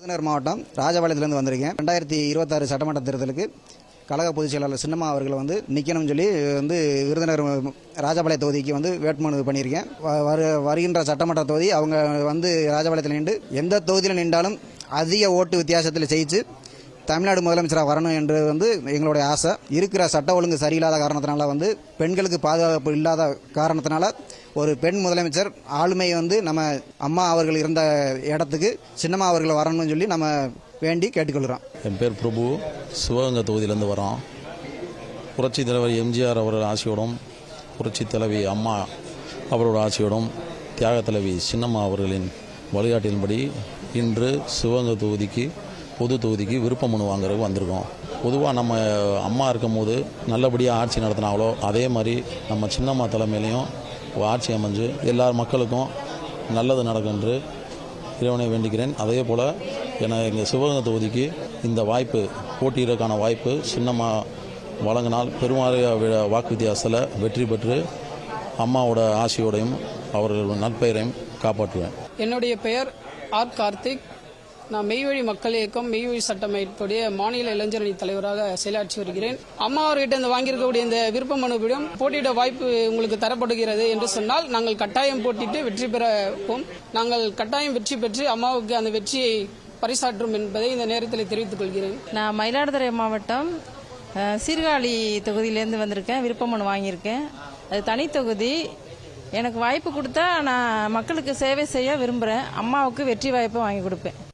விருதுநகர் மாவட்டம் ராஜபாளையத்திலிருந்து வந்திருக்கேன். 2026 சட்டமன்ற தேர்தலுக்கு கழக பொதுச் செயலாளர் சின்னம்மா அவர்களை நிற்கணும்னு சொல்லி விருதுநகர் ராஜபாளைய தொகுதிக்கு வேட்புமனு பண்ணியிருக்கேன். வருகின்ற சட்டமன்ற தொகுதி அவங்க ராஜபாளையத்தில் நின்று எந்த தொகுதியில் நின்றாலும் அதிக ஓட்டு வித்தியாசத்தில் ஜெயிச்சு தமிழ்நாடு முதலமைச்சராக வரணும் என்று எங்களுடைய ஆசை. இருக்கிற சட்ட ஒழுங்கு சரியில்லாத காரணத்தினால பெண்களுக்கு பாதுகாப்பு இல்லாத காரணத்தினால ஒரு பெண் முதலமைச்சர் ஆளுமை நம்ம அம்மா அவர்கள் இருந்த இடத்துக்கு சின்னம்மா அவர்கள் வரணும்னு சொல்லி நம்ம வேண்டி கேட்டுக்கொள்கிறோம். என் பேர் பிரபு, சிவகங்கை தொகுதியிலேருந்து வரோம். புரட்சி தலைவர் எம்ஜிஆர் அவர்கள் ஆட்சியோடும், புரட்சி தலைவி அம்மா அவரோட ஆட்சியோடும், தியாக தலைவி சின்னம்மா அவர்களின் வழிகாட்டின்படி இன்று சிவகங்கை தொகுதிக்கு பொது தொகுதிக்கு விருப்ப மனு வாங்குறதுக்கு வந்திருக்கோம். பொதுவாக நம்ம அம்மா இருக்கும் போது நல்லபடியாக ஆட்சி நடத்தினாங்களோ அதே மாதிரி நம்ம சின்னம்மா தலைமையிலையும் ஆட்சி அமைஞ்சு எல்லார் மக்களுக்கும் நல்லது நடக்கும் என்று இறைவனை வேண்டிக்கிறேன். அதே போல் எங்கள் சிவகங்கை தொகுதிக்கு இந்த வாய்ப்பு, போட்டியிடக்கான வாய்ப்பு சின்னம்மா வழங்கினால் பெருமாறிய வாக்கு வித்தியாசத்தில் வெற்றி பெற்று அம்மாவோட ஆசையோடையும் அவர்கள் நற்பெயரையும் காப்பாற்றுவேன். என்னுடைய பெயர் ஆர் கார்த்திக். நான் மெய்வழி மக்கள் இயக்கம் மெய்வழி சட்டமைப்புடைய மாநில இளைஞரணி தலைவராக செயலாற்றி வருகிறேன். அம்மா அவர்கிட்ட இந்த வாங்கியிருக்கக்கூடிய இந்த விருப்ப மனுவிடம் போட்டியிட வாய்ப்பு உங்களுக்கு தரப்படுகிறது என்று சொன்னால் நாங்கள் கட்டாயம் போட்டிட்டு வெற்றி பெறப்போம். நாங்கள் கட்டாயம் வெற்றி பெற்று அம்மாவுக்கு அந்த வெற்றியை பரிசாற்றும் என்பதை இந்த நேரத்தில் தெரிவித்துக் கொள்கிறேன். நான் மயிலாடுதுறை மாவட்டம் சீர்காழி தொகுதியிலேருந்து வந்திருக்கேன். விருப்ப மனு வாங்கியிருக்கேன். அது தனி தொகுதி. எனக்கு வாய்ப்பு கொடுத்தா நான் மக்களுக்கு சேவை செய்ய விரும்புகிறேன். அம்மாவுக்கு வெற்றி வாய்ப்பை வாங்கி கொடுப்பேன்.